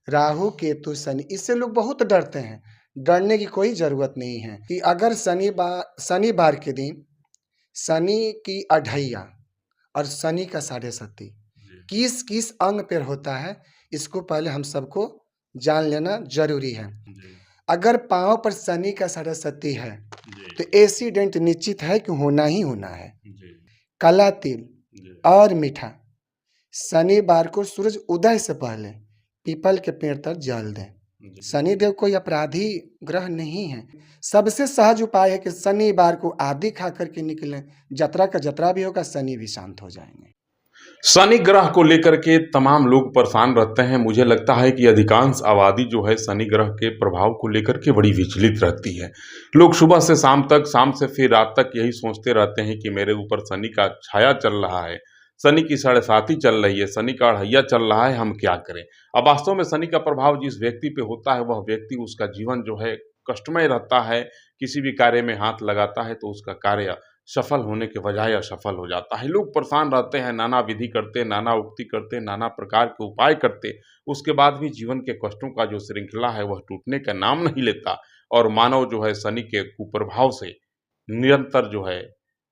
राहु केतु शनि, इससे लोग बहुत डरते हैं। डरने की कोई जरूरत नहीं है कि अगर शनिवार के दिन शनि की अढ़ैया और शनि का साढ़े सती किस किस अंग पर होता है, इसको पहले हम सबको जान लेना जरूरी है। अगर पांव पर शनि का साढ़े सती है तो एक्सीडेंट निश्चित है कि होना ही होना है। काला तिल और मीठा शनिवार को सूरज उदय से पहले पीपल के पेड़ तर जल दें। शनिदेव कोई अपराधी ग्रह नहीं है। सबसे सहज उपाय है कि शनिवार को आदि खा करके निकलें, जतरा का जतरा भी होगा, शनि भी शांत हो जाएंगे। शनि ग्रह को लेकर के तमाम लोग परेशान रहते हैं। मुझे लगता है कि अधिकांश आबादी जो है शनि ग्रह के प्रभाव को लेकर के बड़ी विचलित रहती है। लोग सुबह से शाम तक, शाम से फिर रात तक यही सोचते रहते हैं कि मेरे ऊपर शनि का छाया चल रहा है, शनि की साढ़े साती चल रही है, शनि का अढ़ैया चल रहा है, हम क्या करें। अब वास्तव में शनि का प्रभाव जिस व्यक्ति पे होता है वह व्यक्ति, उसका जीवन जो है कष्टमय रहता है। किसी भी कार्य में हाथ लगाता है तो उसका कार्य सफल होने के बजाय असफल हो जाता है। लोग परेशान रहते हैं, नाना विधि करते, नाना उक्ति करते, नाना प्रकार के उपाय करते, उसके बाद भी जीवन के कष्टों का जो श्रृंखला है वह टूटने का नाम नहीं लेता और मानव जो है शनि के कुप्रभाव से निरंतर जो है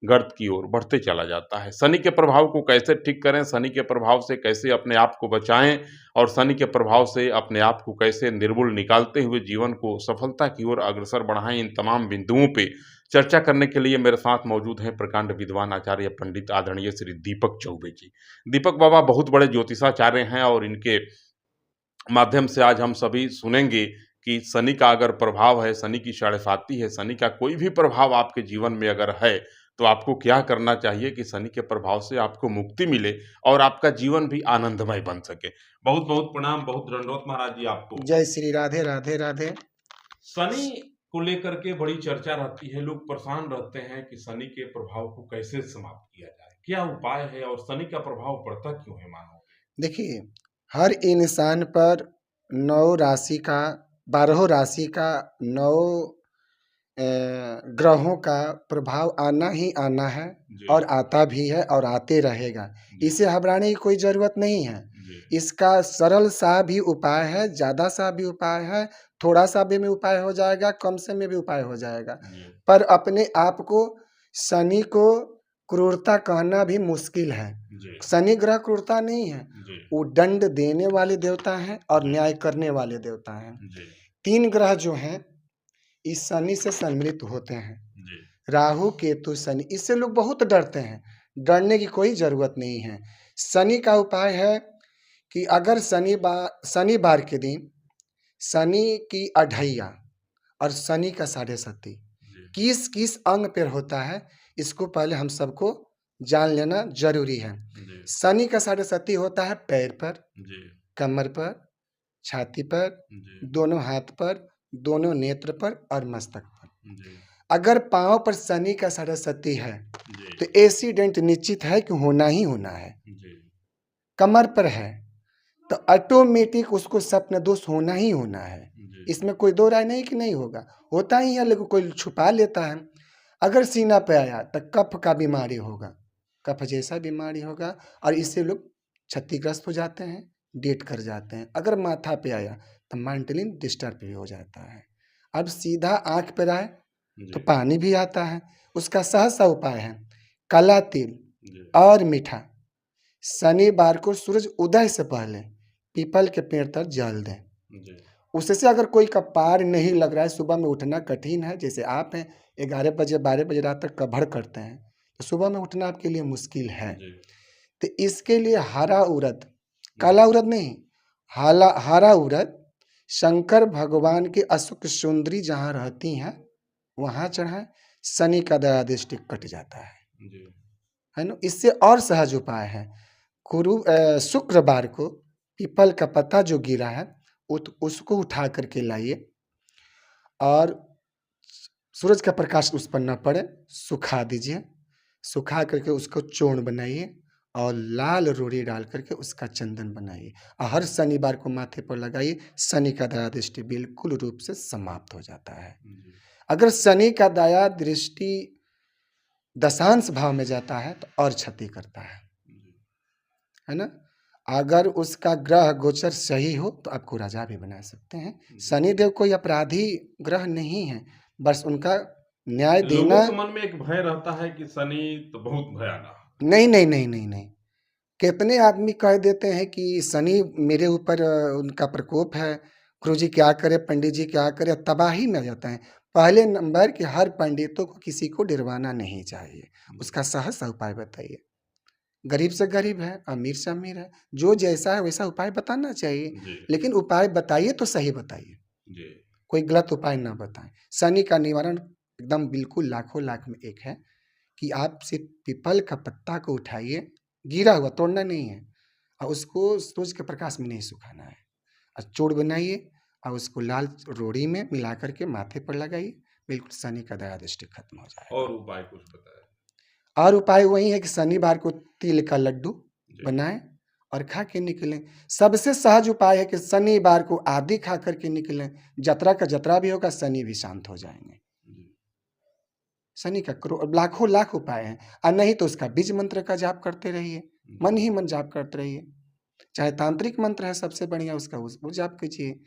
गर्त की ओर बढ़ते चला जाता है। शनि के प्रभाव को कैसे ठीक करें, शनि के प्रभाव से कैसे अपने आप को बचाएं और शनि के प्रभाव से अपने आप को कैसे निर्मूल निकालते हुए जीवन को सफलता की ओर अग्रसर बढ़ाएं, इन तमाम बिंदुओं पे चर्चा करने के लिए मेरे साथ मौजूद हैं प्रकांड विद्वान आचार्य पंडित आदरणीय श्री दीपक चौबे जी। दीपक बाबा बहुत बड़े ज्योतिषाचार्य हैं और इनके माध्यम से आज हम सभी सुनेंगे कि शनि का अगर प्रभाव है, शनि की साढ़े साती है, शनि का कोई भी प्रभाव आपके जीवन में अगर है तो आपको क्या करना चाहिए कि शनि के प्रभाव से आपको मुक्ति मिले और आपका जीवन भी आनंदमय बन सके। बहुत बहुत प्रणाम, बहुत दंडवत महाराज जी आपको। जय श्री राधे राधे राधे। शनि को लेकर के बड़ी चर्चा रहती है, लोग परेशान रहते हैं कि शनि के प्रभाव को कैसे समाप्त किया जाए, क्या उपाय है और शनि का प्रभाव पड़ता क्यों है मानव पे? देखिए, हर इंसान पर 9 राशि का, 12 राशि का, 9 ग्रहों का प्रभाव आना ही आना है और आता भी है और आते रहेगा। इसे घबराने की कोई ज़रूरत नहीं है। इसका सरल सा भी उपाय है, ज़्यादा सा भी उपाय है, थोड़ा सा भी में उपाय हो जाएगा, कम से में भी उपाय हो जाएगा। पर अपने आप को, शनि को क्रूरता कहना भी मुश्किल है। शनि ग्रह क्रूरता नहीं है, वो दंड देने वाले देवता हैं और न्याय करने वाले देवता हैं। 3 ग्रह जो हैं इस शनि से सम्मिलित होते हैं। राहु केतु शनि, इससे लोग बहुत डरते हैं। डरने की कोई जरूरत नहीं है। शनि का उपाय है कि अगर शनिवार के दिन शनि की अढ़ैया और शनि का साढ़े सती किस किस अंग पर होता है, इसको पहले हम सबको जान लेना जरूरी है। शनि का साढ़े सती होता है पैर पर, कमर पर, छाती पर, दोनों हाथ पर, दोनों नेत्र पर और मस्तक पर। अगर पांव पर शनि का साढ़े सती है तो एक्सीडेंट निश्चित है कि होना ही होना है। कमर पर है तो ऑटोमेटिक उसको स्वप्न दोष होना ही होना है। इसमें कोई दो राय नहीं कि नहीं होगा, होता ही है, लेकिन कोई छुपा लेता है। अगर सीना पे आया तो कफ का बीमारी होगा, कफ जैसा बीमारी होगा और इससे लोग क्षतिग्रस्त हो जाते हैं, डेट कर जाते हैं। अगर माथा पे आया तो मेंटली डिस्टर्ब भी हो जाता है। अब सीधा आंख पर आए तो पानी भी आता है। उसका सहसा उपाय है काला तिल और मीठा शनिवार को सूरज उदय से पहले पीपल के पेड़ तर जल दें। उससे अगर कोई का पार नहीं लग रहा है, सुबह में उठना कठिन है, जैसे आप हैं 11 बजे 12 बजे रात तक कभर करते हैं, तो सुबह में उठना आपके लिए मुश्किल है। तो इसके लिए हरा उड़द, काला उड़द नहीं, हरा उड़द शंकर भगवान की अशोक सुंदरी जहाँ रहती हैं वहाँ चढ़ाएं, शनि का दया दृष्टि कट जाता है ना। इससे और सहज उपाय है, शुक्रवार को पीपल का पत्ता जो गिरा है उसको उठा करके लाइए और सूरज का प्रकाश उस पर न पड़े, सुखा दीजिए। सुखा करके उसको चूर्ण बनाइए और लाल रोड़ी डाल करके उसका चंदन बनाइए और हर शनिवार को माथे पर लगाइए। शनि का दया दृष्टि बिल्कुल रूप से समाप्त हो जाता है। अगर शनि का दया दृष्टि दशांश भाव में जाता है तो और क्षति करता है ना। अगर उसका ग्रह गोचर सही हो तो आपको राजा भी बना सकते हैं। शनिदेव कोई अपराधी ग्रह नहीं है, बस उनका न्याय देना। लोगों के मन में एक भय रहता है कि शनि तो बहुत भयानक। नहीं, नहीं, नहीं, नहीं, नहीं। कितने आदमी कह देते हैं कि शनि मेरे ऊपर उनका प्रकोप है, गुरुजी क्या करें, पंडित जी क्या करें, तबाही में आ जाते हैं। पहले नंबर कि हर पंडितों को किसी को डरवाना नहीं चाहिए। उसका सहज सा उपाय बताइए। गरीब से गरीब है, अमीर से अमीर है, जो जैसा है वैसा उपाय बताना चाहिए। जी, लेकिन उपाय बताइए तो सही बताइए, जी, कोई गलत उपाय ना बताएं। शनि का निवारण एकदम बिल्कुल लाखों लाख में एक है कि आप सिर्फ पीपल का पत्ता को उठाइए, गिरा हुआ, तोड़ना नहीं है, और उसको सूरज के प्रकाश में नहीं सुखाना है, और चूर्ण बनाइए और उसको लाल रोड़ी में मिला करके माथे पर लगाइए। बिल्कुल शनि का दया दृष्टि खत्म हो जाएगा। और उपाय कुछ बताएं। और उपाय वही है कि शनिवार को तिल का लड्डू जी, बनाएं और खा के निकलें। सबसे सहज उपाय है कि शनिवार को आदि खा करके निकलें। जतरा का जतरा भी होगा, शनि भी शांत हो जाएंगे। जी, शनि का लाखों लाख उपाय हैं। और नहीं तो उसका बीज मंत्र का जाप करते रहिए, मन ही मन जाप करते रहिए। चाहे तांत्रिक मंत्र है सबसे बढ़िया, उसका वो जाप कीजिए।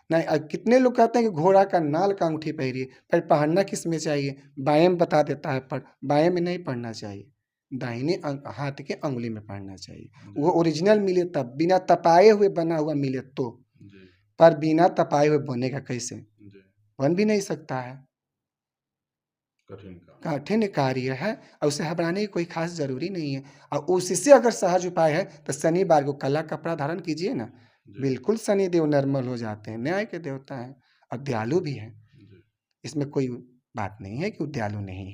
नहीं, कितने लोग कहते हैं कि घोड़ा का नाल का अंगूठी पहनिए, पर पहनना किस में चाहिए? बाएं में बता देता है, पर बाएं में नहीं पढ़ना चाहिए, दाहिने हाथ के अंगुली में पढ़ना चाहिए। वो ओरिजिनल मिले तब, बिना तपाए हुए बना हुआ मिले तो। जी, पर बिना तपाए हुए बनेगा कैसे? जी, बन भी नहीं सकता है। कठिन काम। कठिन कार्य है और उसे घबराने की कोई खास जरूरी नहीं है। और उससे अगर सहज उपाय है तो शनिवार को काला कपड़ा धारण कीजिए ना, जी, बिल्कुल शनिदेव नॉर्मल हो जाते हैं। न्याय के देवता हैं और दयालु भी हैं। जी। इसमें कोई बात नहीं है कि वो दयालु नहीं है।